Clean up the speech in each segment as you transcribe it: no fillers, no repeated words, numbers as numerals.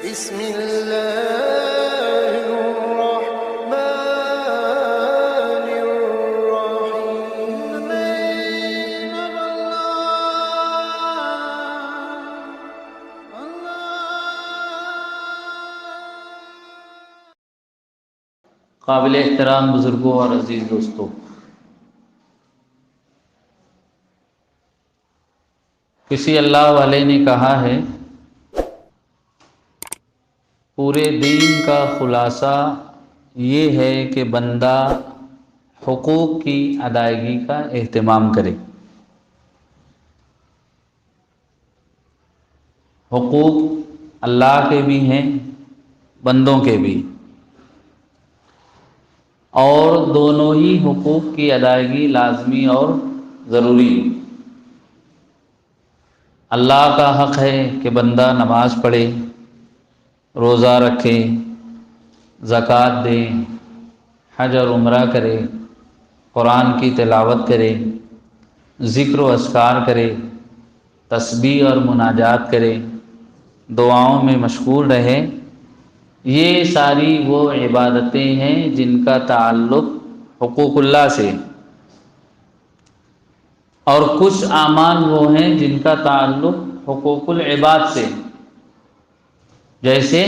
بسم الله الرحمن الرحيم. قابل احترام بزرگوں اور عزیز دوستوں، کسی اللہ والے نے کہا ہے پورے دین کا خلاصہ یہ ہے کہ بندہ حقوق کی ادائیگی کا اہتمام کرے۔ حقوق اللہ کے بھی ہیں، بندوں کے بھی، اور دونوں ہی حقوق کی ادائیگی لازمی اور ضروری۔ اللہ کا حق ہے کہ بندہ نماز پڑھے، روزہ رکھے، زکوٰۃ دے، حج اور عمرہ کرے، قرآن کی تلاوت کرے، ذکر و اذکار کرے، تسبیح اور مناجات کرے، دعاؤں میں مشغول رہے۔ یہ ساری وہ عبادتیں ہیں جن کا تعلق حقوق اللہ سے، اور کچھ اعمال وہ ہیں جن کا تعلق حقوق العباد سے۔ جیسے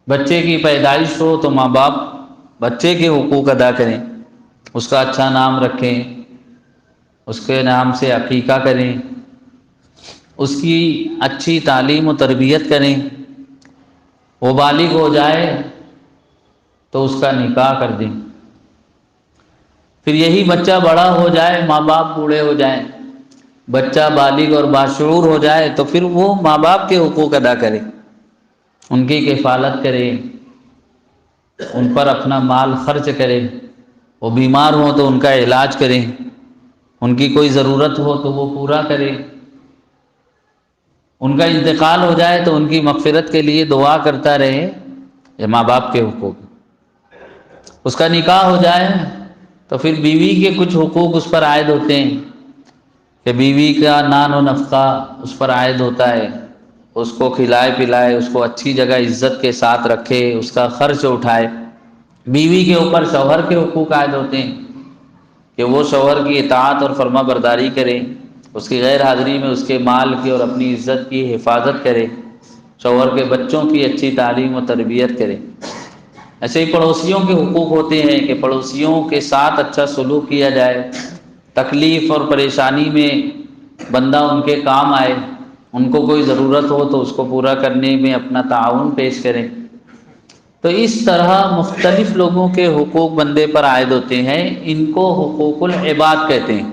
بچے کی پیدائش ہو تو ماں باپ بچے کے حقوق ادا کریں، اس کا اچھا نام رکھیں، اس کے نام سے عقیقہ کریں، اس کی اچھی تعلیم و تربیت کریں، وہ بالغ ہو جائے تو اس کا نکاح کر دیں، پھر یہی بچہ بڑا ہو جائے، ماں باپ بوڑھے ہو جائیں، بچہ بالغ اور باشعور ہو جائے تو پھر وہ ماں باپ کے حقوق ادا کرے، ان کی کفالت کرے، ان پر اپنا مال خرچ کرے، وہ بیمار ہوں تو ان کا علاج کریں، ان کی کوئی ضرورت ہو تو وہ پورا کرے، ان کا انتقال ہو جائے تو ان کی مغفرت کے لیے دعا کرتا رہے۔ یہ ماں باپ کے حقوق۔ اس کا نکاح ہو جائے تو پھر بیوی کے کچھ حقوق اس پر عائد ہوتے ہیں کہ بیوی کا نان و نفقہ اس پر عائد ہوتا ہے، اس کو کھلائے پلائے، اس کو اچھی جگہ عزت کے ساتھ رکھے، اس کا خرچ اٹھائے۔ بیوی کے اوپر شوہر کے حقوق عائد ہوتے ہیں کہ وہ شوہر کی اطاعت اور فرما برداری کرے، اس کی غیر حاضری میں اس کے مال کی اور اپنی عزت کی حفاظت کرے، شوہر کے بچوں کی اچھی تعلیم و تربیت کرے۔ ایسے ہی پڑوسیوں کے حقوق ہوتے ہیں کہ پڑوسیوں کے ساتھ اچھا سلوک کیا جائے، تکلیف اور پریشانی میں بندہ ان کے کام آئے، ان کو کوئی ضرورت ہو تو اس کو پورا کرنے میں اپنا تعاون پیش کریں۔ تو اس طرح مختلف لوگوں کے حقوق بندے پر عائد ہوتے ہیں، ان کو حقوق العباد کہتے ہیں۔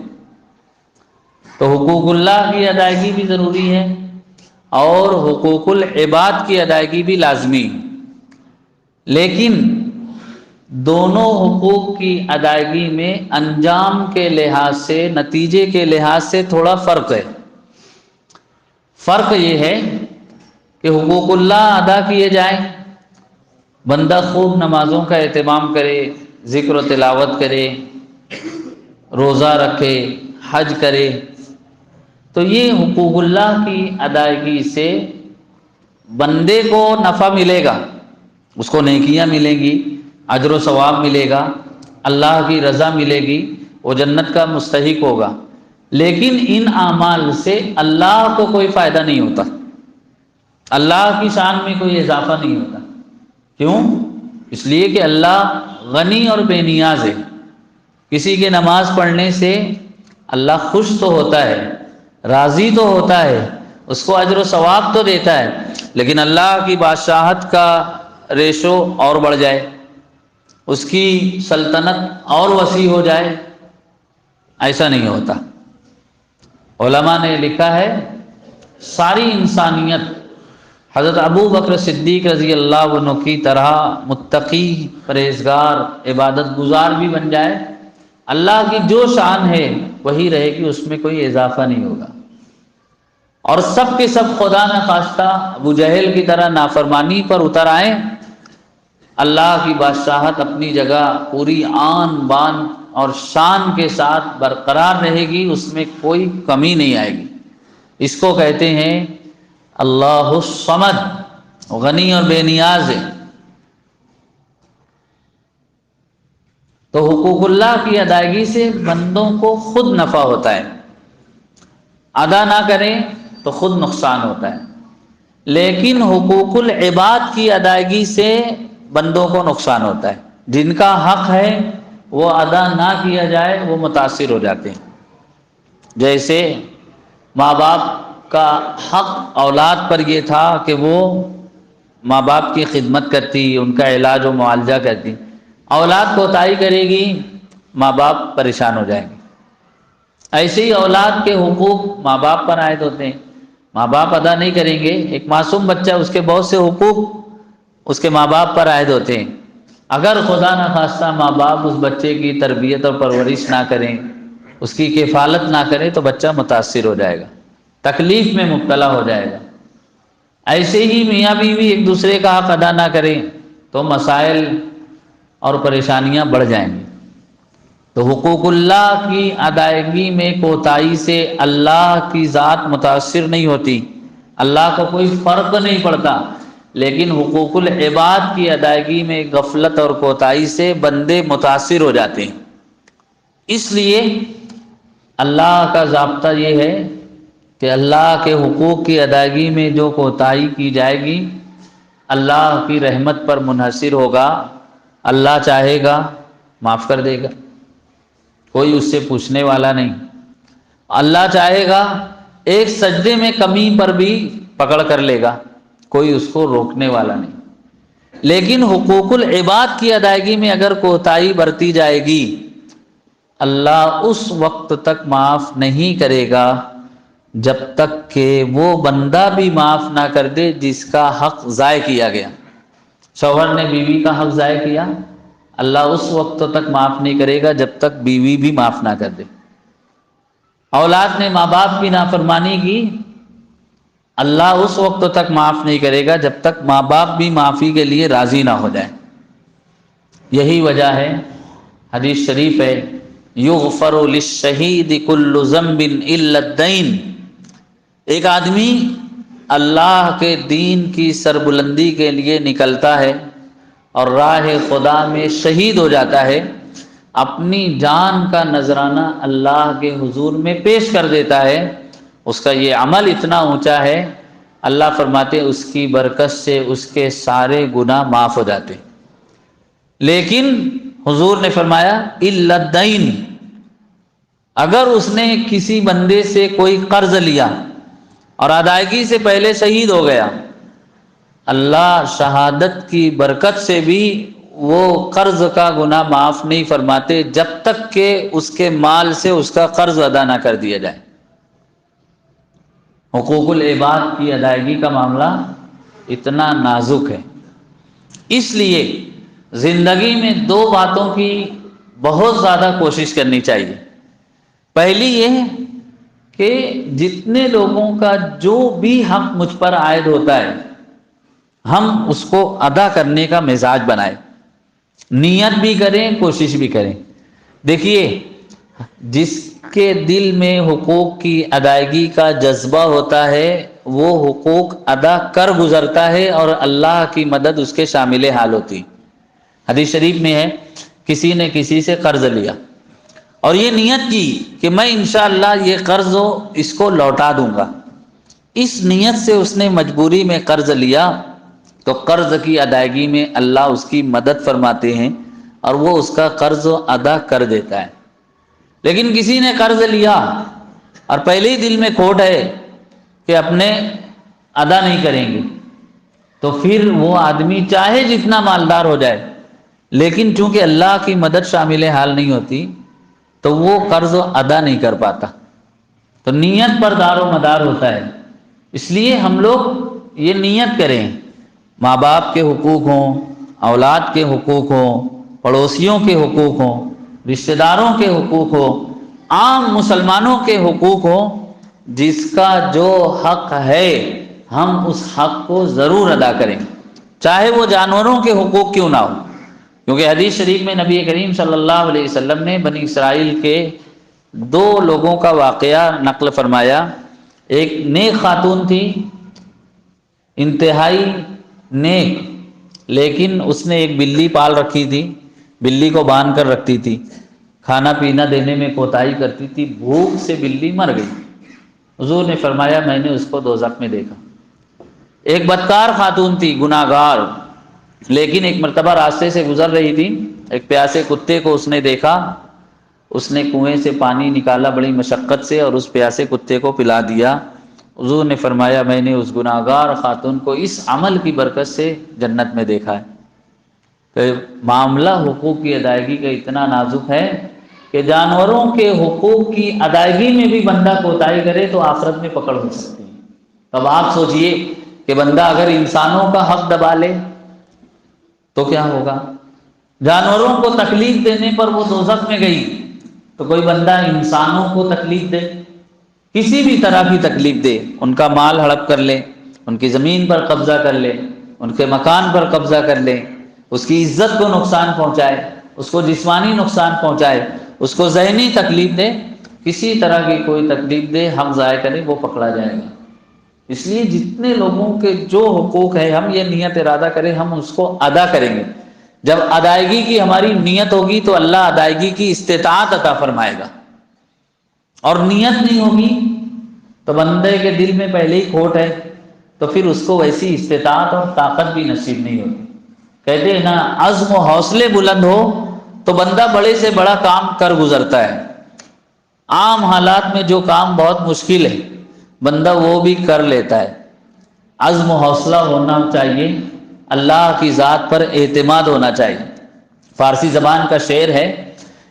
تو حقوق اللہ کی ادائیگی بھی ضروری ہے اور حقوق العباد کی ادائیگی بھی لازمی، لیکن دونوں حقوق کی ادائیگی میں انجام کے لحاظ سے، نتیجے کے لحاظ سے تھوڑا فرق ہے۔ فرق یہ ہے کہ حقوق اللہ ادا کیے جائیں، بندہ خوب نمازوں کا اہتمام کرے، ذکر و تلاوت کرے، روزہ رکھے، حج کرے، تو یہ حقوق اللہ کی ادائیگی سے بندے کو نفع ملے گا، اس کو نیکیاں ملیں گی، اجر و ثواب ملے گا، اللہ کی رضا ملے گی، وہ جنت کا مستحق ہوگا۔ لیکن ان اعمال سے اللہ کو کوئی فائدہ نہیں ہوتا، اللہ کی شان میں کوئی اضافہ نہیں ہوتا۔ کیوں؟ اس لیے کہ اللہ غنی اور بے نیاز ہے۔ کسی کے نماز پڑھنے سے اللہ خوش تو ہوتا ہے، راضی تو ہوتا ہے، اس کو اجر و ثواب تو دیتا ہے، لیکن اللہ کی بادشاہت کا ریشو اور بڑھ جائے، اس کی سلطنت اور وسیع ہو جائے، ایسا نہیں ہوتا۔ علماء نے لکھا ہے ساری انسانیت حضرت ابو بکر صدیق رضی اللہ عنہ کی طرح متقی، پرہیزگار، عبادت گزار بھی بن جائے، اللہ کی جو شان ہے وہی رہے گی، اس میں کوئی اضافہ نہیں ہوگا، اور سب کے سب خدا نخواستہ ابو جہل کی طرح نافرمانی پر اتر آئیں، اللہ کی بادشاہت اپنی جگہ پوری آن بان اور شان کے ساتھ برقرار رہے گی، اس میں کوئی کمی نہیں آئے گی۔ اس کو کہتے ہیں اللہ الصمد، غنی اور بے نیاز ہے۔ تو حقوق اللہ کی ادائیگی سے بندوں کو خود نفع ہوتا ہے، ادا نہ کریں تو خود نقصان ہوتا ہے، لیکن حقوق العباد کی ادائیگی سے بندوں کو نقصان ہوتا ہے۔ جن کا حق ہے وہ ادا نہ کیا جائے وہ متاثر ہو جاتے ہیں۔ جیسے ماں باپ کا حق اولاد پر یہ تھا کہ وہ ماں باپ کی خدمت کرتی، ان کا علاج و معالجہ کرتی، اولاد کوتاہی کرے گی، ماں باپ پریشان ہو جائیں گے۔ ایسے ہی اولاد کے حقوق ماں باپ پر عائد ہوتے ہیں، ماں باپ ادا نہیں کریں گے، ایک معصوم بچہ اس کے بہت سے حقوق اس کے ماں باپ پر عائد ہوتے ہیں۔ اگر خدا نخواستہ ماں باپ اس بچے کی تربیت اور پرورش نہ کریں، اس کی کفالت نہ کریں تو بچہ متاثر ہو جائے گا، تکلیف میں مبتلا ہو جائے گا۔ ایسے ہی میاں بیوی ایک دوسرے کا حق ادا نہ کریں تو مسائل اور پریشانیاں بڑھ جائیں گی۔ تو حقوق اللہ کی ادائیگی میں کوتاہی سے اللہ کی ذات متاثر نہیں ہوتی، اللہ کو کوئی فرق نہیں پڑتا، لیکن حقوق العباد کی ادائیگی میں غفلت اور کوتاہی سے بندے متاثر ہو جاتے ہیں۔ اس لیے اللہ کا ضابطہ یہ ہے کہ اللہ کے حقوق کی ادائیگی میں جو کوتاہی کی جائے گی اللہ کی رحمت پر منحصر ہوگا، اللہ چاہے گا معاف کر دے گا، کوئی اس سے پوچھنے والا نہیں۔ اللہ چاہے گا ایک سجدے میں کمی پر بھی پکڑ کر لے گا، کوئی اس کو روکنے والا نہیں۔ لیکن حقوق العباد کی ادائیگی میں اگر کوتاہی برتی جائے گی، اللہ اس وقت تک معاف نہیں کرے گا جب تک کہ وہ بندہ بھی معاف نہ کر دے جس کا حق ضائع کیا گیا۔ شوہر نے بیوی کا حق ضائع کیا، اللہ اس وقت تک معاف نہیں کرے گا جب تک بیوی بھی معاف نہ کر دے۔ اولاد نے ماں باپ کی نافرمانی کی، اللہ اس وقت تک معاف نہیں کرے گا جب تک ماں باپ بھی معافی کے لیے راضی نہ ہو جائیں۔ یہی وجہ ہے، حدیث شریف ہے، یغفر للشہید کل ذنب الا الدین۔ ایک آدمی اللہ کے دین کی سربلندی کے لیے نکلتا ہے اور راہ خدا میں شہید ہو جاتا ہے، اپنی جان کا نذرانہ اللہ کے حضور میں پیش کر دیتا ہے، اس کا یہ عمل اتنا اونچا ہے، اللہ فرماتے اس کی برکت سے اس کے سارے گناہ معاف ہو جاتے۔ لیکن حضور نے فرمایا الا الدین، اگر اس نے کسی بندے سے کوئی قرض لیا اور ادائیگی سے پہلے شہید ہو گیا، اللہ شہادت کی برکت سے بھی وہ قرض کا گناہ معاف نہیں فرماتے جب تک کہ اس کے مال سے اس کا قرض ادا نہ کر دیا جائے۔ حقوق العباد کی ادائیگی کا معاملہ اتنا نازک ہے، اس لیے زندگی میں دو باتوں کی بہت زیادہ کوشش کرنی چاہیے۔ پہلی یہ کہ جتنے لوگوں کا جو بھی حق مجھ پر عائد ہوتا ہے ہم اس کو ادا کرنے کا مزاج بنائیں، نیت بھی کریں، کوشش بھی کریں۔ دیکھیے، جس کے دل میں حقوق کی ادائیگی کا جذبہ ہوتا ہے وہ حقوق ادا کر گزرتا ہے اور اللہ کی مدد اس کے شامل حال ہوتی۔ حدیث شریف میں ہے، کسی نے کسی سے قرض لیا اور یہ نیت کی کہ میں انشاءاللہ یہ قرض اس کو لوٹا دوں گا، اس نیت سے اس نے مجبوری میں قرض لیا تو قرض کی ادائیگی میں اللہ اس کی مدد فرماتے ہیں اور وہ اس کا قرض ادا کر دیتا ہے۔ لیکن کسی نے قرض لیا اور پہلے ہی دل میں کھوٹ ہے کہ اپنے ادا نہیں کریں گے، تو پھر وہ آدمی چاہے جتنا مالدار ہو جائے لیکن چونکہ اللہ کی مدد شامل حال نہیں ہوتی تو وہ قرض ادا نہیں کر پاتا۔ تو نیت پر دار و مدار ہوتا ہے، اس لیے ہم لوگ یہ نیت کریں، ماں باپ کے حقوق ہوں، اولاد کے حقوق ہوں، پڑوسیوں کے حقوق ہوں، رشتہ داروں کے حقوق ہوں، عام مسلمانوں کے حقوق ہوں، جس کا جو حق ہے ہم اس حق کو ضرور ادا کریں، چاہے وہ جانوروں کے حقوق کیوں نہ ہو۔ کیونکہ حدیث شریف میں نبی کریم صلی اللہ علیہ وسلم نے بنی اسرائیل کے دو لوگوں کا واقعہ نقل فرمایا۔ ایک نیک خاتون تھی انتہائی نیک، لیکن اس نے ایک بلی پال رکھی تھی، بلی کو باندھ کر رکھتی تھی، کھانا پینا دینے میں کوتاہی کرتی تھی، بھوک سے بلی مر گئی۔ حضور نے فرمایا میں نے اس کو دوزخ میں دیکھا۔ ایک بدکار خاتون تھی، گناہ گار، لیکن ایک مرتبہ راستے سے گزر رہی تھی، ایک پیاسے کتے کو اس نے دیکھا، اس نے کنویں سے پانی نکالا بڑی مشقت سے اور اس پیاسے کتے کو پلا دیا۔ حضور نے فرمایا میں نے اس گناہ گار خاتون کو اس عمل کی برکت سے جنت میں دیکھا ہے۔ کہ معاملہ حقوق کی ادائیگی کا اتنا نازک ہے کہ جانوروں کے حقوق کی ادائیگی میں بھی بندہ کوتاہی کرے تو آخرت میں پکڑ ہو سکتی ہے۔ اب آپ سوچئے کہ بندہ اگر انسانوں کا حق دبا لے تو کیا ہوگا؟ جانوروں کو تکلیف دینے پر وہ دوزخ میں گئی، تو کوئی بندہ انسانوں کو تکلیف دے، کسی بھی طرح کی تکلیف دے، ان کا مال ہڑپ کر لے، ان کی زمین پر قبضہ کر لے، ان کے مکان پر قبضہ کر لے، اس کی عزت کو نقصان پہنچائے، اس کو جسمانی نقصان پہنچائے، اس کو ذہنی تکلیف دے، کسی طرح کی کوئی تکلیف دے، حق ضائع کرے، وہ پکڑا جائے گا۔ اس لیے جتنے لوگوں کے جو حقوق ہیں ہم یہ نیت ارادہ کریں ہم اس کو ادا کریں گے۔ جب ادائیگی کی ہماری نیت ہوگی تو اللہ ادائیگی کی استطاعت عطا فرمائے گا، اور نیت نہیں ہوگی تو بندے کے دل میں پہلے ہی کھوٹ ہے، تو پھر اس کو ویسی استطاعت اور طاقت بھی نصیب نہیں ہوتی۔ کہتے ہیں نا عزم و حوصلے بلند ہو تو بندہ بڑے سے بڑا کام کر گزرتا ہے۔ عام حالات میں جو کام بہت مشکل ہے بندہ وہ بھی کر لیتا ہے۔ عزم و حوصلہ ہونا چاہیے، اللہ کی ذات پر اعتماد ہونا چاہیے۔ فارسی زبان کا شعر ہے،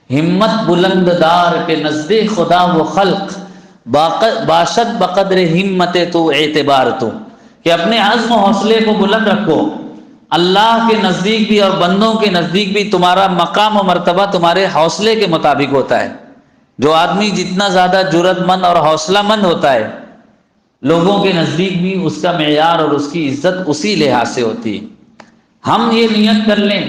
ہمت بلند دار کے نزدیک خدا و خلق، باشد بقدر ہمت تو اعتبار تو، کہ اپنے عزم و حوصلے کو بلند رکھو، اللہ کے نزدیک بھی اور بندوں کے نزدیک بھی تمہارا مقام و مرتبہ تمہارے حوصلے کے مطابق ہوتا ہے۔ جو آدمی جتنا زیادہ جرأت مند اور حوصلہ مند ہوتا ہے لوگوں کے نزدیک بھی اس کا معیار اور اس کی عزت اسی لحاظ سے ہوتی ہے۔ ہم یہ نیت کر لیں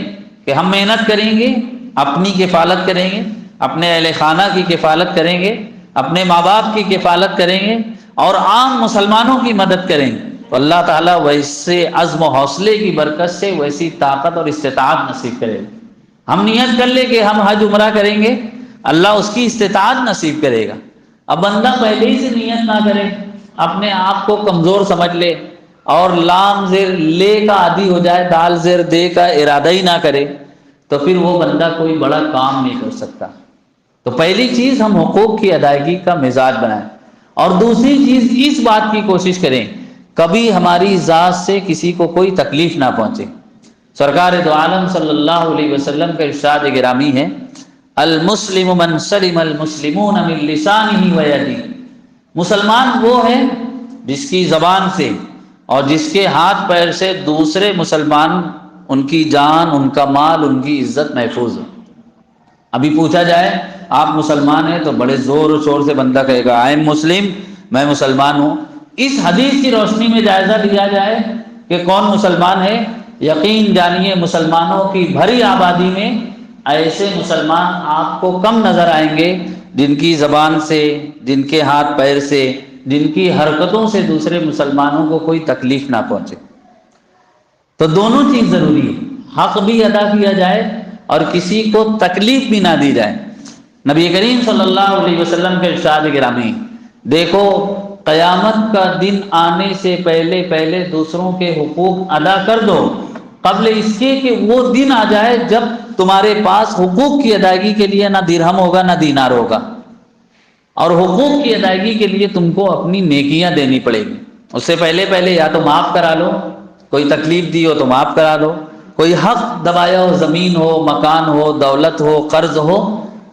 کہ ہم محنت کریں گے، اپنی کفالت کریں گے، اپنے اہل خانہ کی کفالت کریں گے، اپنے ماں باپ کی کفالت کریں گے اور عام مسلمانوں کی مدد کریں گے، تو اللہ تعالیٰ ویسے عزم و حوصلے کی برکت سے ویسی طاقت اور استطاعت نصیب کرے گا۔ ہم نیت کر لیں کہ ہم حج عمرہ کریں گے، اللہ اس کی استطاعت نصیب کرے گا۔ اب بندہ پہلے ہی سے نیت نہ کرے، اپنے آپ کو کمزور سمجھ لے اور لام زیر لے کا عادی ہو جائے، دال زیر دے کا ارادہ ہی نہ کرے، تو پھر وہ بندہ کوئی بڑا کام نہیں کر سکتا۔ تو پہلی چیز ہم حقوق کی ادائیگی کا مزاج بنائیں، اور دوسری چیز اس بات کی کوشش کریں کبھی ہماری ذات سے کسی کو کوئی تکلیف نہ پہنچے۔ سرکار دو عالم صلی اللہ علیہ وسلم کا ارشاد گرامی ہے، المسلم من سلم المسلمون من لسانہ ویدہ، مسلمان وہ ہے جس کی زبان سے اور جس کے ہاتھ پیر سے دوسرے مسلمان، ان کی جان، ان کا مال، ان کی عزت محفوظ ہو۔ ابھی پوچھا جائے آپ مسلمان ہیں تو بڑے زور و شور سے بندہ کہے گا آئی ایم مسلم، میں مسلمان ہوں۔ اس حدیث کی روشنی میں جائزہ لیا جائے کہ کون مسلمان ہے، یقین جانیے مسلمانوں کی بھری آبادی میں ایسے مسلمان آپ کو کم نظر آئیں گے جن کی زبان سے، جن کے ہاتھ پیر سے، جن کی حرکتوں سے دوسرے مسلمانوں کو کوئی تکلیف نہ پہنچے۔ تو دونوں چیز ضروری ہے، حق بھی ادا کیا جائے اور کسی کو تکلیف بھی نہ دی جائے۔ نبی کریم صلی اللہ علیہ وسلم کے ارشاد گرامی، دیکھو قیامت کا دن آنے سے پہلے پہلے دوسروں کے حقوق ادا کر دو، قبل اس کے کہ وہ دن آ جائے جب تمہارے پاس حقوق کی ادائیگی کے لیے نہ درہم ہوگا نہ دینار ہوگا، اور حقوق کی ادائیگی کے لیے تم کو اپنی نیکیاں دینی پڑے گی۔ اس سے پہلے پہلے یا تو معاف کرا لو، کوئی تکلیف دی ہو تو معاف کرا لو، کوئی حق دبایا ہو، زمین ہو، مکان ہو، دولت ہو، قرض ہو،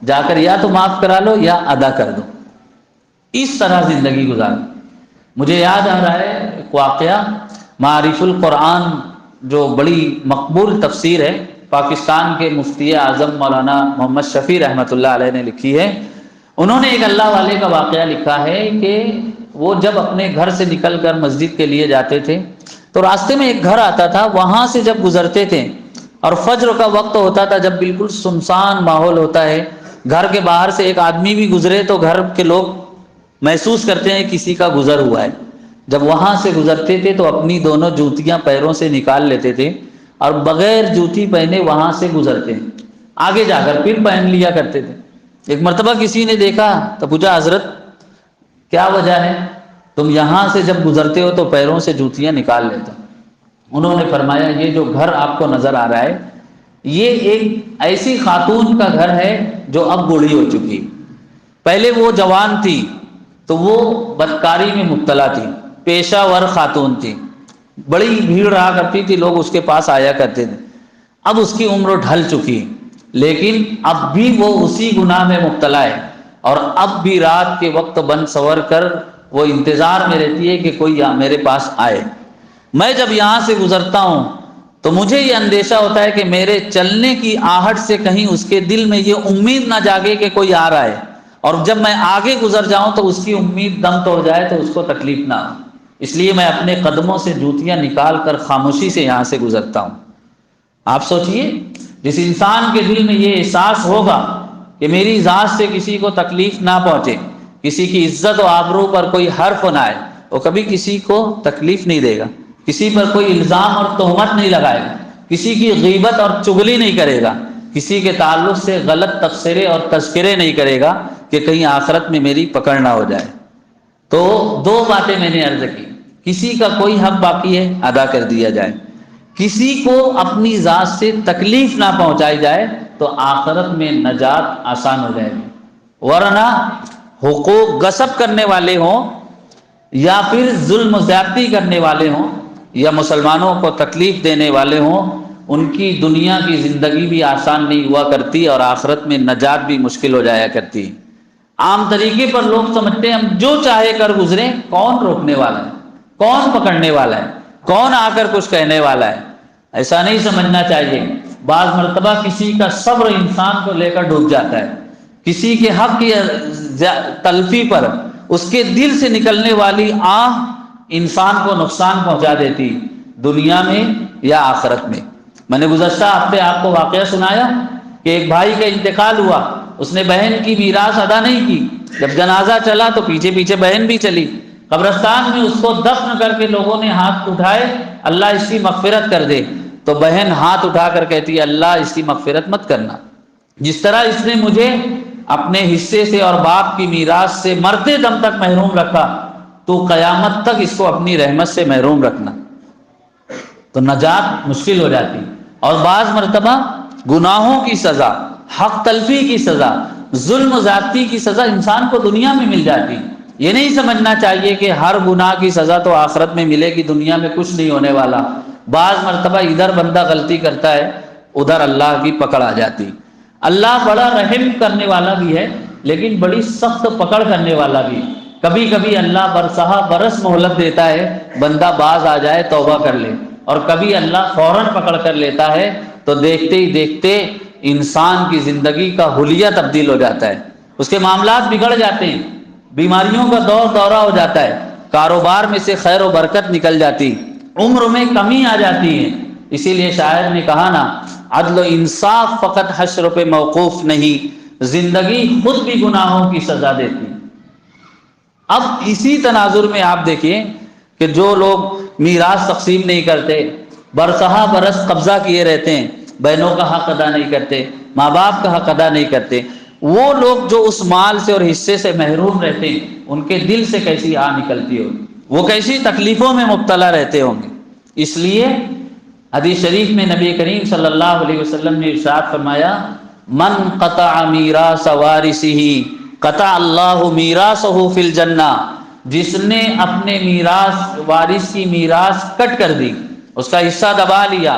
جا کر یا تو معاف کرا لو یا ادا کر دو۔ اس طرح زندگی گزار۔ مجھے یاد آ رہا ہے ایک واقعہ، معارف القرآن جو بڑی مقبول تفسیر ہے، پاکستان کے مفتی اعظم مولانا محمد شفیع رحمۃ اللہ علیہ نے لکھی ہے۔ انہوں نے ایک اللہ والے کا واقعہ لکھا ہے کہ وہ جب اپنے گھر سے نکل کر مسجد کے لیے جاتے تھے تو راستے میں ایک گھر آتا تھا، وہاں سے جب گزرتے تھے اور فجر کا وقت ہوتا تھا، جب بالکل سنسان ماحول ہوتا ہے، گھر کے باہر سے ایک آدمی بھی گزرے تو گھر کے لوگ محسوس کرتے ہیں کسی کا گزر ہوا ہے، جب وہاں سے گزرتے تھے تو اپنی دونوں جوتیاں پیروں سے نکال لیتے تھے اور بغیر جوتی پہنے وہاں سے گزرتے، آگے جا کر پھر پہن لیا کرتے تھے۔ ایک مرتبہ کسی نے دیکھا تو پوچھا، حضرت کیا وجہ ہے، تم یہاں سے جب گزرتے ہو تو پیروں سے جوتیاں نکال لیتے ہو؟ انہوں نے فرمایا، یہ جو گھر آپ کو نظر آ رہا ہے یہ ایک ایسی خاتون کا گھر ہے جو اب بوڑھی ہو چکی۔ پہلے وہ جوان تھی تو وہ بدکاری میں مبتلا تھی، پیشہ ور خاتون تھی، بڑی بھیڑ رہا کرتی تھی، لوگ اس کے پاس آیا کرتے تھے۔ اب اس کی عمر ڈھل چکی، لیکن اب بھی وہ اسی گناہ میں مبتلا ہے، اور اب بھی رات کے وقت بن سور کر وہ انتظار میں رہتی ہے کہ کوئی میرے پاس آئے۔ میں جب یہاں سے گزرتا ہوں تو مجھے یہ اندیشہ ہوتا ہے کہ میرے چلنے کی آہٹ سے کہیں اس کے دل میں یہ امید نہ جاگے کہ کوئی آ رہا ہے، اور جب میں آگے گزر جاؤں تو اس کی امید دم توڑ جائے تو اس کو تکلیف نہ ہو، اس لیے میں اپنے قدموں سے جوتیاں نکال کر خاموشی سے یہاں سے گزرتا ہوں۔ آپ سوچئے، جس انسان کے دل میں یہ احساس ہوگا کہ میری ذات سے کسی کو تکلیف نہ پہنچے، کسی کی عزت و آبرو پر کوئی حرف نہ آئے، وہ کبھی کسی کو تکلیف نہیں دے گا، کسی پر کوئی الزام اور تہمت نہیں لگائے گا، کسی کی غیبت اور چغلی نہیں کرے گا، کسی کے تعلق سے غلط تبصرے اور تذکرے نہیں کرے گا کہ کہیں آخرت میں میری پکڑ نہ ہو جائے۔ تو دو باتیں میں نے عرض کی، کسی کا کوئی حق باقی ہے ادا کر دیا جائے، کسی کو اپنی ذات سے تکلیف نہ پہنچائی جائے تو آخرت میں نجات آسان ہو جائے گی۔ ورنہ حقوق غصب کرنے والے ہوں یا پھر ظلم و زیادتی کرنے والے ہوں یا مسلمانوں کو تکلیف دینے والے ہوں، ان کی دنیا کی زندگی بھی آسان نہیں ہوا کرتی اور آخرت میں نجات بھی مشکل ہو جایا کرتی۔ عام طریقے پر لوگ سمجھتے ہیں ہم جو چاہے کر گزریں، کون روکنے والا ہے، کون پکڑنے والا ہے، کون آ کر کچھ کہنے والا ہے؟ ایسا نہیں سمجھنا چاہیے۔ بعض مرتبہ کسی کا صبر انسان کو لے کر ڈوب جاتا ہے، کسی کے حق کی تلفی پر اس کے دل سے نکلنے والی آہ انسان کو نقصان پہنچا دیتی، دنیا میں یا آخرت میں۔ میں نے گزشتہ ہفتے آپ کو واقعہ سنایا کہ ایک بھائی کا انتقال ہوا، اس نے بہن کی میراث ادا نہیں کی، جب جنازہ چلا تو پیچھے پیچھے بہن بھی چلی، قبرستان میں اس کو دفن کر کے لوگوں نے ہاتھ اٹھائے، اللہ اس کی مغفرت کر دے، تو بہن ہاتھ اٹھا کر کہتی ہے، اللہ اس کی مغفرت مت کرنا، جس طرح اس نے مجھے اپنے حصے سے اور باپ کی میراث سے مرتے دم تک محروم رکھا، تو قیامت تک اس کو اپنی رحمت سے محروم رکھنا۔ تو نجات مشکل ہو جاتی۔ اور بعض مرتبہ گناہوں کی سزا، حق تلفی کی سزا، ظلم و زیادتی کی سزا انسان کو دنیا میں مل جاتی۔ یہ نہیں سمجھنا چاہیے کہ ہر گناہ کی سزا تو آخرت میں ملے گی، دنیا میں کچھ نہیں ہونے والا۔ بعض مرتبہ ادھر بندہ غلطی کرتا ہے، ادھر اللہ کی پکڑ آ جاتی۔ اللہ بڑا رحم کرنے والا بھی ہے، لیکن بڑی سخت پکڑ کرنے والا بھی۔ کبھی کبھی اللہ برسہ برس مہلت دیتا ہے، بندہ باز آ جائے توبہ کر لے، اور کبھی اللہ فوراً پکڑ کر لیتا ہے تو دیکھتے ہی دیکھتے انسان کی زندگی کا حلیہ تبدیل ہو جاتا ہے، اس کے معاملات بگڑ جاتے ہیں، بیماریوں کا دور دورہ ہو جاتا ہے، کاروبار میں سے خیر و برکت نکل جاتی، عمر میں کمی آ جاتی ہے۔ اسی لیے شاعر نے کہا نا، عدل و انصاف فقط حشر پہ موقوف نہیں، زندگی خود بھی گناہوں کی سزا دیتی۔ اب اسی تناظر میں آپ دیکھیں کہ جو لوگ میراث تقسیم نہیں کرتے، برسہ برس قبضہ کیے رہتے ہیں، بہنوں کا حق ادا نہیں کرتے، ماں باپ کا حق ادا نہیں کرتے، وہ لوگ جو اس مال سے اور حصے سے محروم رہتے ہیں، ان کے دل سے کیسی آہ نکلتی ہوگی، وہ کیسی تکلیفوں میں مبتلا رہتے ہوں گے۔ اس لیے حدیث شریف میں نبی کریم صلی اللہ علیہ وسلم نے ارشاد فرمایا، من قطع میراث وارثہ قطع اللہ میراثہ فی الجنہ، جس نے اپنے میراث وارث کی میراث کٹ کر دی، اس کا حصہ دبا لیا،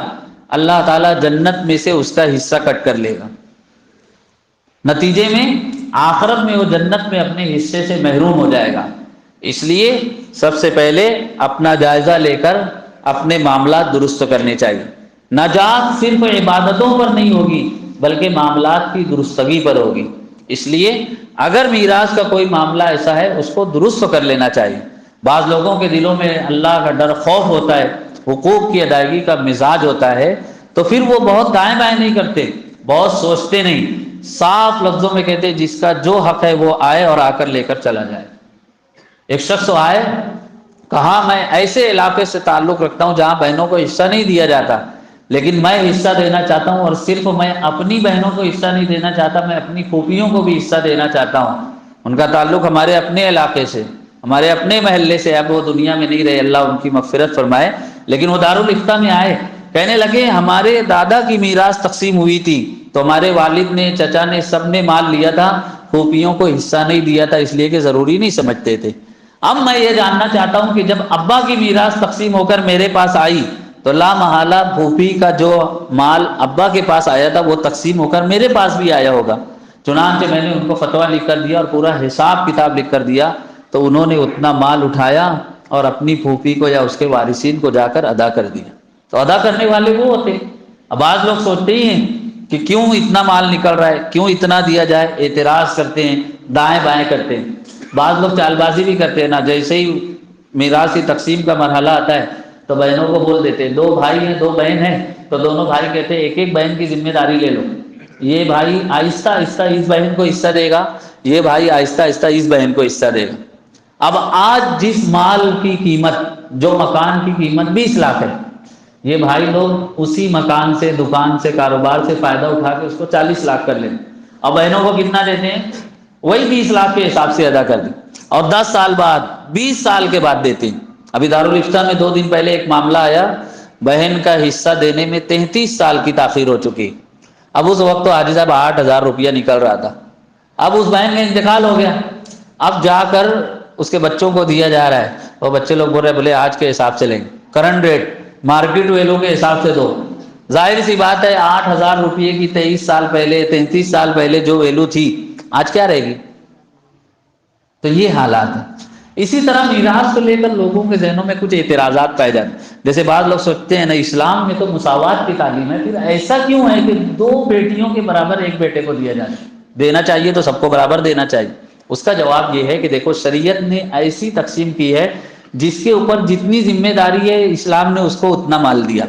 اللہ تعالیٰ جنت میں سے اس کا حصہ کٹ کر لے گا۔ نتیجے میں آخرت میں وہ جنت میں اپنے حصے سے محروم ہو جائے گا۔ اس لیے سب سے پہلے اپنا جائزہ لے کر اپنے معاملات درست کرنے چاہیے۔ نجات صرف عبادتوں پر نہیں ہوگی بلکہ معاملات کی درستگی پر ہوگی۔ اس لیے اگر میراث کا کوئی معاملہ ایسا ہے اس کو درست کر لینا چاہیے۔ بعض لوگوں کے دلوں میں اللہ کا ڈر خوف ہوتا ہے، حقوق کی ادائیگی کا مزاج ہوتا ہے، تو پھر وہ بہت دائیں بائیں نہیں کرتے، بہت سوچتے نہیں، صاف لفظوں میں کہتے جس کا جو حق ہے وہ آئے اور آ کر لے کر چلا جائے۔ ایک شخص آئے، کہا میں ایسے علاقے سے تعلق رکھتا ہوں جہاں بہنوں کو حصہ نہیں دیا جاتا، لیکن میں حصہ دینا چاہتا ہوں، اور صرف میں اپنی بہنوں کو حصہ نہیں دینا چاہتا، میں اپنی پھوپھیوں کو بھی حصہ دینا چاہتا ہوں۔ ان کا تعلق ہمارے اپنے علاقے سے، ہمارے اپنے محلے سے، اب وہ دنیا میں نہیں رہے، اللہ ان کی مغفرت فرمائے، لیکن وہ دارالفتہ میں آئے، کہنے لگے ہمارے دادا کی میراث تقسیم ہوئی تھی تو ہمارے والد نے، چچا نے، سب نے مال لیا تھا، پھوپھیوں کو حصہ نہیں دیا تھا، اس لیے کہ ضروری نہیں سمجھتے تھے۔ اب میں یہ جاننا چاہتا ہوں کہ جب ابا کی میراث تقسیم ہو کر میرے پاس آئی تو لا محالہ پھوپھی کا جو مال ابا کے پاس آیا تھا وہ تقسیم ہو کر میرے پاس بھی آیا ہوگا۔ چنانچہ میں نے ان کو فتویٰ لکھ کر دیا اور پورا حساب کتاب لکھ کر دیا، تو انہوں نے اتنا مال اٹھایا اور اپنی پھوپھی کو یا اس کے وارثین کو جا کر ادا کر دیا۔ تو ادا کرنے والے وہ ہوتے۔ اب بعض لوگ سوچتے ہی ہیں کہ کیوں اتنا مال نکل رہا ہے، کیوں اتنا دیا جائے، اعتراض کرتے ہیں، دائیں بائیں کرتے ہیں۔ بعض لوگ چال بازی بھی کرتے ہیں نا، جیسے ہی میراثی تقسیم کا مرحلہ آتا ہے تو بہنوں کو بول دیتے ہیں، 2 بھائی ہیں 2 بہن ہیں، تو دونوں بھائی کہتے ہیں ایک ایک بہن کی ذمہ داری لے لو، یہ بھائی آہستہ آہستہ اس بہن کو حصہ دے گا، یہ بھائی آہستہ آہستہ اس بہن کو حصہ دے گا۔ اب آج جس مال کی قیمت، جو مکان کی قیمت 20 لاکھ ہے، یہ بھائی لوگ اسی مکان سے، دکان سے، کاروبار سے فائدہ اٹھا کے اس کو 40 لاکھ کر لیں، اور بہنوں کو کتنا دیتے ہیں؟ وہی 20 لاکھ کے حساب سے ادا کر دیں، اور 10 سال بعد، 20 سال کے بعد دیتے ہیں۔ ابھی دارالفتہ میں 2 دن پہلے ایک معاملہ آیا، بہن کا حصہ دینے میں 33 سال کی تاخیر ہو چکی۔ اب اس وقت تو حاجی صاحب 8,000 روپیہ نکل رہا تھا، اب اس بہن کا انتقال ہو گیا، اب جا کر اس کے بچوں کو دیا جا رہا ہے، وہ بچے لوگ بول رہے بولے آج کے حساب سے لیں گے، کرنٹ ریٹ، مارکیٹ ویلو کے حساب سے دو۔ ظاہر سی بات ہے 8,000 روپیے کی 23 سال پہلے، 33 سال پہلے جو ویلو تھی، آج کیا رہے گی؟ تو یہ حالات ہیں۔ اسی طرح میراث کو لے کر لوگوں کے ذہنوں میں کچھ اعتراضات پائے جاتے ہیں، جیسے بعض لوگ سوچتے ہیں نا اسلام میں تو مساوات کی تعلیم ہے، پھر ایسا کیوں ہے کہ 2 بیٹیوں کے برابر ایک بیٹے کو دیا جاتا ہے؟ دینا چاہیے تو سب کو برابر دینا چاہیے۔ اس کا جواب یہ ہے کہ دیکھو شریعت نے ایسی تقسیم کی ہے جس کے اوپر جتنی ذمہ داری ہے اسلام نے اس کو اتنا مال دیا۔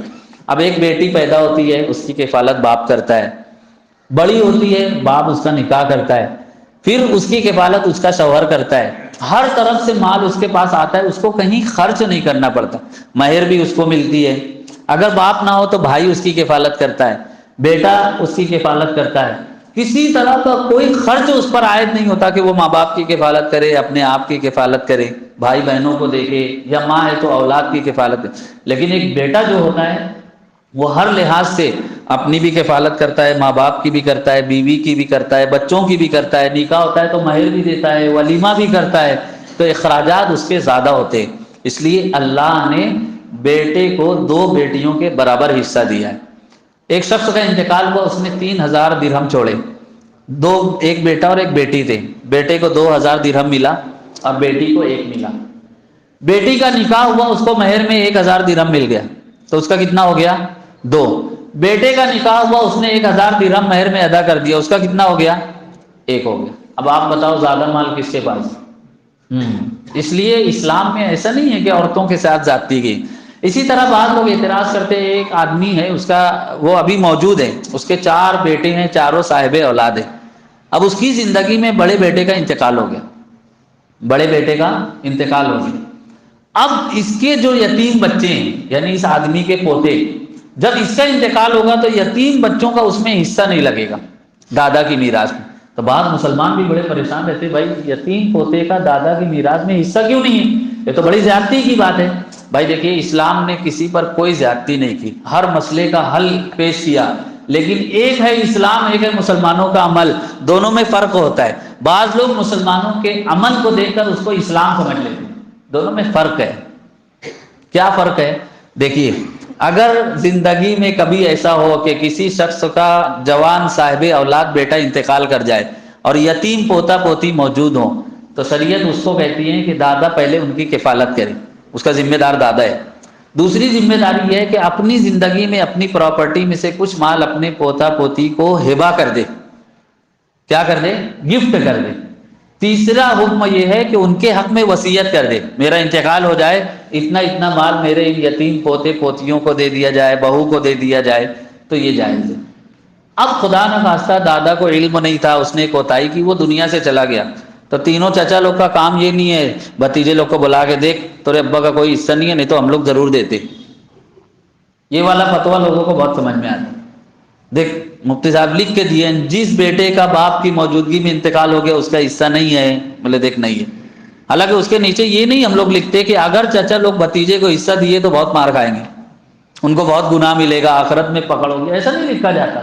اب ایک بیٹی پیدا ہوتی ہے، اس کی کفالت باپ کرتا ہے، بڑی ہوتی ہے باپ اس کا نکاح کرتا ہے، پھر اس کی کفالت اس کا شوہر کرتا ہے، ہر طرف سے مال اس کے پاس آتا ہے، اس کو کہیں خرچ نہیں کرنا پڑتا، مہر بھی اس کو ملتی ہے، اگر باپ نہ ہو تو بھائی اس کی کفالت کرتا ہے، بیٹا اس کی کفالت کرتا ہے، کسی طرح کا کوئی خرچ اس پر عائد نہیں ہوتا کہ وہ ماں باپ کی کفالت کرے، اپنے آپ کی کفالت کرے، بھائی بہنوں کو دیکھے، یا ماں ہے تو اولاد کی کفالت کرے۔ لیکن ایک بیٹا جو ہوتا ہے وہ ہر لحاظ سے اپنی بھی کفالت کرتا ہے، ماں باپ کی بھی کرتا ہے، بیوی کی بھی کرتا ہے، بچوں کی بھی کرتا ہے، نکاح ہوتا ہے تو مہر بھی دیتا ہے، ولیمہ بھی کرتا ہے، تو اخراجات اس کے زیادہ ہوتے ہیں۔ اس لیے اللہ نے بیٹے کو 2 بیٹیوں کے برابر حصہ دیا ہے۔ ایک شخص کا انتقال ہوا، اس نے 3,000 درہم چھوڑے، ایک بیٹا اور ایک بیٹی تھے، بیٹے کو 2,000 درہم ملا اور بیٹی کو 1 ملا۔ بیٹی کا نکاح ہوا، اس کو مہر میں 1,000 درہم مل گیا، تو اس کا کتنا ہو گیا؟ 2۔ بیٹے کا نکاح ہوا، اس نے 1,000 درہم مہر میں ادا کر دیا، اس کا کتنا ہو گیا؟ 1 ہو گیا۔ اب آپ بتاؤ زیادہ مال کس کے پاس؟ اس لیے اسلام میں ایسا نہیں ہے کہ عورتوں کے ساتھ زیادتی کی۔ اسی طرح بعض لوگ اعتراض کرتے ہیں، ایک آدمی ہے، اس کا وہ ابھی موجود ہے، اس کے 4 بیٹے ہیں، چاروں صاحب اولاد ہیں، اب اس کی زندگی میں بڑے بیٹے کا انتقال ہو گیا، بڑے بیٹے کا انتقال ہو گیا، اب اس کے جو یتیم بچے ہیں، یعنی اس آدمی کے پوتے، جب اس کا انتقال ہوگا تو یتیم بچوں کا اس میں حصہ نہیں لگے گا دادا کی میراث میں۔ تو بعض مسلمان بھی بڑے پریشان رہتے، بھائی یتیم پوتے کا دادا کی میراث میں حصہ کیوں نہیں ہے؟ یہ تو بڑی زیادتی کی بات ہے۔ بھائی دیکھیے اسلام نے کسی پر کوئی زیادتی نہیں کی، ہر مسئلے کا حل پیش کیا، لیکن ایک ہے اسلام، ایک ہے مسلمانوں کا عمل، دونوں میں فرق ہوتا ہے۔ بعض لوگ مسلمانوں کے عمل کو دیکھ کر اس کو اسلام سمجھ لیتے ہیں، دونوں میں فرق ہے۔ کیا فرق ہے؟ دیکھیے اگر زندگی میں کبھی ایسا ہو کہ کسی شخص کا جوان صاحب اولاد بیٹا انتقال کر جائے اور یتیم پوتا پوتی موجود ہوں، تو شریعت اس کو کہتی ہے کہ دادا پہلے ان کی کفالت کرے، اس کا ذمہ دار دادا ہے۔ دوسری ذمہ داری یہ ہے کہ اپنی زندگی میں اپنی پراپرٹی میں سے کچھ مال اپنے پوتا پوتی کو ہبہ کر دے، کیا کر دے؟ گفٹ کر دے۔ تیسرا حکم یہ ہے کہ ان کے حق میں وصیت کر دے، میرا انتقال ہو جائے اتنا اتنا مال میرے ان یتیم پوتے پوتیوں کو دے دیا جائے، بہو کو دے دیا جائے، تو یہ جائز ہے۔ اب خدا نہ خواستہ دادا کو علم نہیں تھا، اس نے کوتاہی کی، وہ دنیا سے چلا گیا، تو تینوں چچا لوگ کا کام یہ نہیں ہے بھتیجے لوگ کو بلا کے دیکھ تیرے ابا کا کوئی حصہ نہیں ہے نہیں تو ہم لوگ ضرور دیتے. یہ والا فتویٰ لوگوں کو بہت سمجھ میں آتا ہے. دیکھ مفتی صاحب لکھ کے دیے جس بیٹے کا باپ کی موجودگی میں انتقال ہو گیا اس کا حصہ نہیں ہے، بولے دیکھ نہیں ہے. حالانکہ اس کے نیچے یہ نہیں ہم لوگ لکھتے کہ اگر چچا لوگ بھتیجے کو حصہ دیے تو بہت مار کھائیں گے، ان کو بہت گناہ ملے گا، آخرت میں پکڑ ہوگی، ایسا نہیں لکھا جاتا.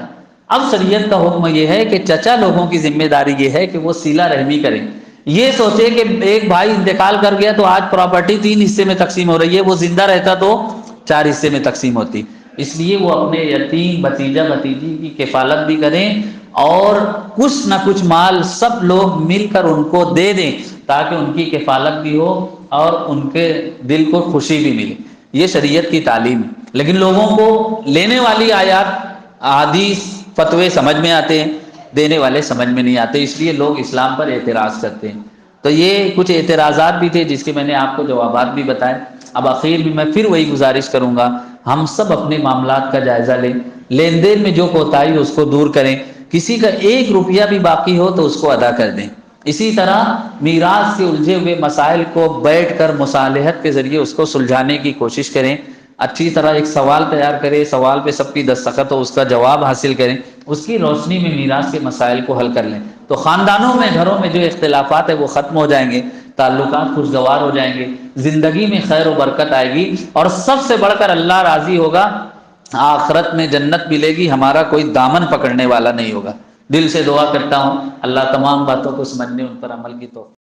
اب شریعت کا حکم یہ ہے کہ چچا لوگوں کی ذمہ داری یہ ہے کہ وہ صلہ رحمی کریں. یہ سوچے کہ ایک بھائی انتقال کر گیا تو آج پراپرٹی 3 حصے میں تقسیم ہو رہی ہے، وہ زندہ رہتا تو 4 حصے میں تقسیم ہوتی. اس لیے وہ اپنے یتیم بھتیجا بھتیجی کی کفالت بھی کریں اور کچھ نہ کچھ مال سب لوگ مل کر ان کو دے دیں تاکہ ان کی کفالت بھی ہو اور ان کے دل کو خوشی بھی ملے. یہ شریعت کی تعلیم ہے. لیکن لوگوں کو لینے والی آیات احادیث فتوے سمجھ میں آتے ہیں، دینے والے سمجھ میں نہیں آتے، اس لیے لوگ اسلام پر اعتراض کرتے ہیں. تو یہ کچھ اعتراضات بھی تھے جس کے میں نے آپ کو جوابات بھی بتائے. اب آخر میں پھر وہی گزارش کروں گا ہم سب اپنے معاملات کا جائزہ لیں، لین دین میں جو کوتاہی اس کو دور کریں، کسی کا 1 روپیہ بھی باقی ہو تو اس کو ادا کر دیں. اسی طرح میراث سے الجھے ہوئے مسائل کو بیٹھ کر مصالحت کے ذریعے اس کو سلجھانے کی کوشش کریں. اچھی طرح ایک سوال تیار کریں، سوال پہ سب کی دستخط ہو، اس کا جواب حاصل کریں، اس کی روشنی میں میراث کے مسائل کو حل کر لیں. تو خاندانوں میں گھروں میں جو اختلافات ہیں وہ ختم ہو جائیں گے، تعلقات خوشگوار ہو جائیں گے، زندگی میں خیر و برکت آئے گی اور سب سے بڑھ کر اللہ راضی ہوگا. آخرت میں جنت ملے گی، ہمارا کوئی دامن پکڑنے والا نہیں ہوگا. دل سے دعا کرتا ہوں اللہ تمام باتوں کو سمجھنے ان پر عمل کی توفیق